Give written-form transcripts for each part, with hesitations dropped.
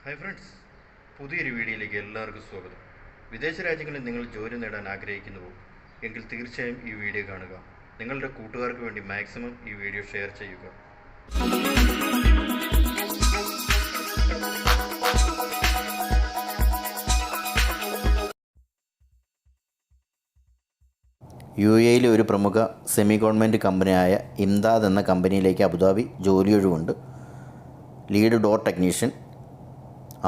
Hi friends, പുതിയൊരു വീഡിയോയിലേക്ക് എല്ലാവർക്കും സ്വാഗതം. വിദേശ രാജ്യങ്ങളിൽ നിങ്ങൾ ജോലി നേടാൻ ആഗ്രഹിക്കുന്നുവോ എങ്കിൽ തീർച്ചയായും ഈ വീഡിയോ കാണുക. നിങ്ങളുടെ കൂട്ടുകാർക്ക് വേണ്ടി മാക്സിമം ഈ വീഡിയോ ഷെയർ ചെയ്യുക. യു.എയിലെ ഒരു പ്രമുഖ സെമി ഗവൺമെൻറ് കമ്പനിയായ ഇംദാദ് എന്ന കമ്പനിയിലേക്ക് അബുദാബി ജോലിയൊഴിവുണ്ട്. ലീഡ് ഡോർ ടെക്നീഷ്യൻ,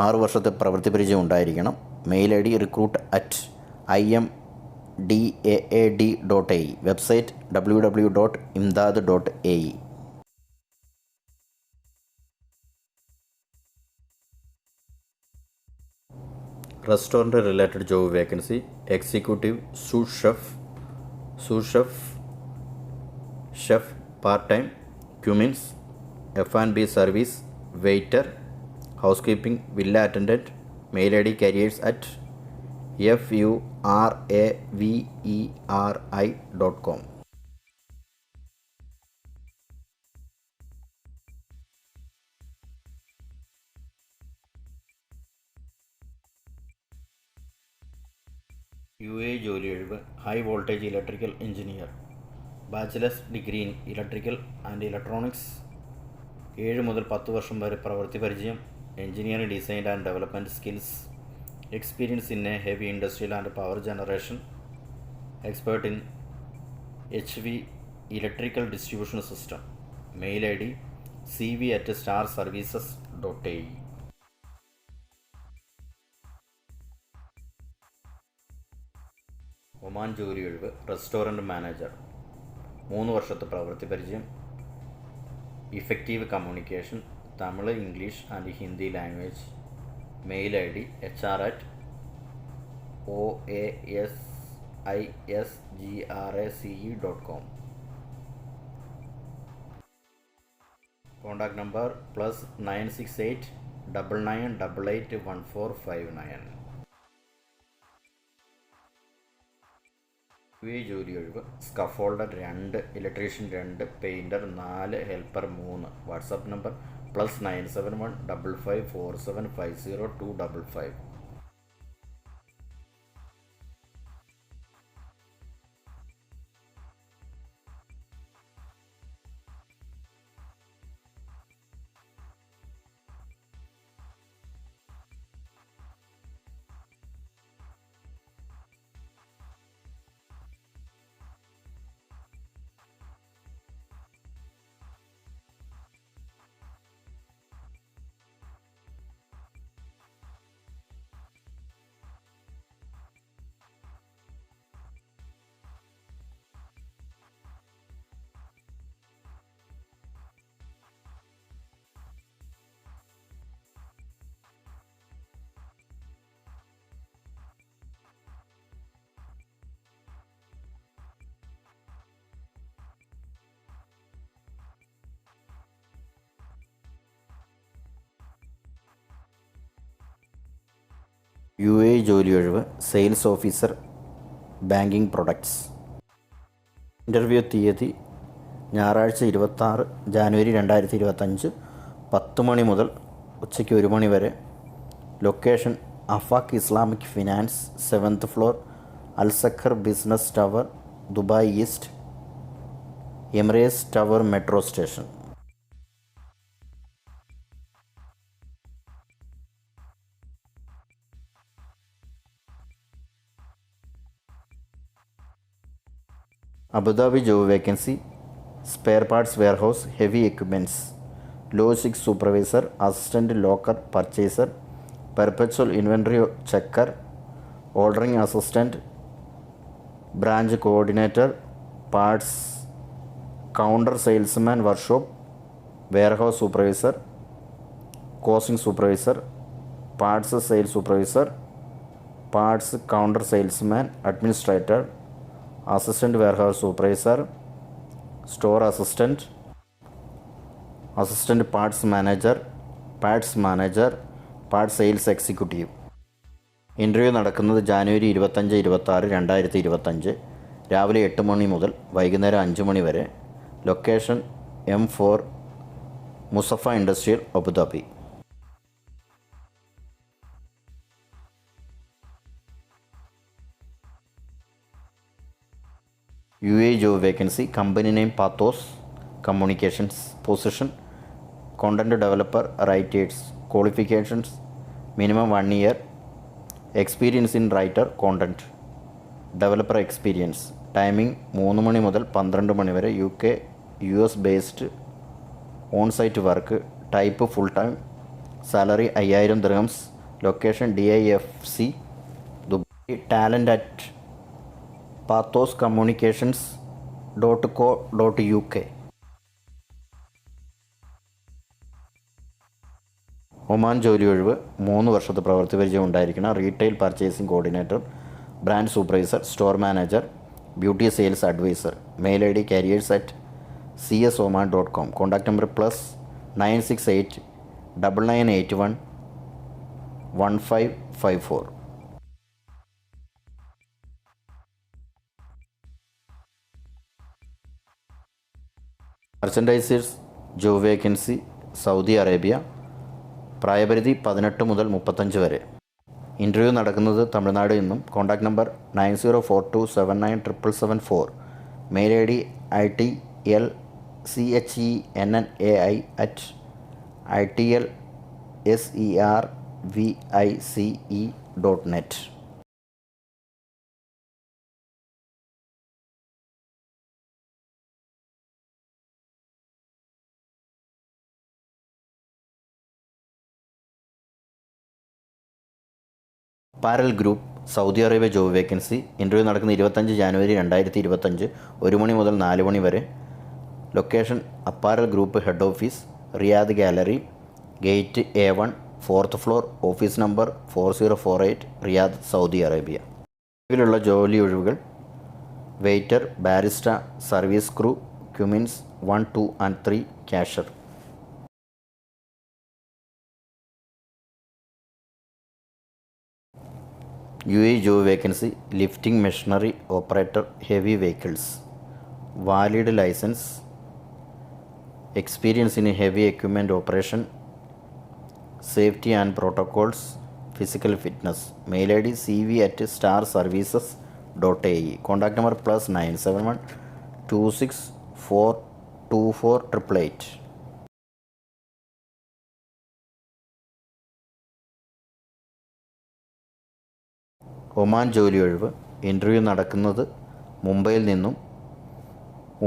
6 വർഷത്തെ പ്രവൃത്തി പരിചയം ഉണ്ടായിരിക്കണം. Mail I D recruit@imdaad.ae. Website www.imdaad.ae. Restaurant related job vacancy: executive sous chef, part time, commis, F&B service, waiter, house keeping, villa attendant. Mail I D careers@furaveri.com. UAE ജോലി ഒഴിവ്: high voltage electrical engineer, bachelors degree in electrical and electronics, 7 മുതൽ 10 വർഷം വരെ പ്രവൃത്തി പരിചയം, engineering design and development skills, experience in a heavy industrial and power generation, expert in HV electrical distribution system. Mail I D cv@starservices.ae. Oman ജോലി ഒഴിവ്: restaurant manager, 3 വർഷത്തെ പ്രവൃത്തി പരിചയം, effective communication, Tamil, English and Hindi language. Mail I D hr@oasisgrace.com. Contact number +968 9988 1459. UAE ജോലി ഒഴിവ്: scaffolder 2, electrician 2, painter 4, helper 3. WhatsApp number +971 554750 255. UAE ജോലി ഒഴിവ്: sales officer, banking products. Interview തീയതി ഞായറാഴ്ച 26 ജാനുവരി 2025, 10 മണി മുതൽ ഉച്ചയ്ക്ക് 1 മണി വരെ. Location: Afaq Islamic finance, 7th floor, Al Saqr business tower, Dubai east, Emirates tower metro station. Abu Dhabi job vacancy: spare parts warehouse, heavy equipments, logistics supervisor, assistant locker purchaser, perpetual inventory checker, ordering assistant, branch coordinator, parts counter salesman, workshop warehouse supervisor, costing supervisor, parts sales supervisor, parts counter salesman, administrator, assistant warehouse supervisor, store assistant, assistant parts manager, parts sales executive. Interview നടക്കുന്നത് January 25, 26, 2025 രാവിലെ 8 മണി മുതൽ വൈകുന്നേരം 5 മണി വരെ. Location M4 Mussafah industrial, Abu Dhabi. UAE job vacancy, company name Pathos Communications, position content developer, writers, qualifications minimum 1 year, experience in writer content developer experience, timing 3 മണി മുതൽ 12 മണി വരെ, UK US based on site work, type full time, salary 5000 dirhams, location DIFC Dubai, talent at pathos communications .co.uk. Oman ജോലി ഒഴിവ്, 3 വർഷത്തെ പ്രവൃത്തി പരിചയം ഉണ്ടായിരിക്കണം, retail purchasing coordinator, brand supervisor, store manager, beauty sales advisor, mail ID careers@csoman.com, contact number +968 9981 1554. Merchandisers job vacancy, Saudi Arabia, പ്രായപരിധി 18 മുതൽ 35 വരെ. Interview നടക്കുന്നത് തമിഴ്നാട് നിന്നും. Contact number 9042797774. Mail ID itlchnai@itlservice.net. പാരൽ group Saudi Arabia job vacancy. Interview നടക്കുന്ന 25 ജാനുവരി 2025 1 മണി മുതൽ 4 മണി വരെ. Location apparel group head office, Riyadh gallery, gate A1, 4th floor, office number 4048, Riyadh, Saudi Arabia. ഇതിലുള്ള ജോലി ഒഴിവുകൾ: waiter, barista, service crew, commis 1, 2 and 3, cashier. UAE job vacancy, lifting machinery operator, heavy vehicles, valid license, experience in heavy equipment operation, safety and protocols, physical fitness. Mail ID cv@starservices.ae. Contact number +971 264 24888. Oman ജോലി ഒഴിവ്. Interview നടക്കുന്നത് മുംബൈയിൽ നിന്നും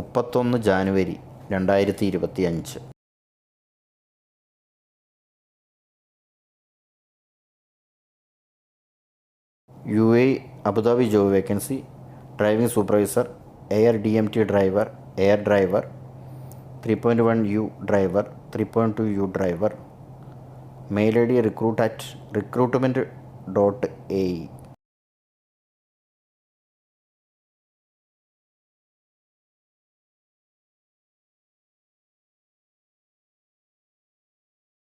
31 January 2025. UAE Abu Dhabi job vacancy, driving supervisor, air DMT driver, air driver, 3.1U driver, 3.2U driver. Mail ID recruit@recruitment.ae.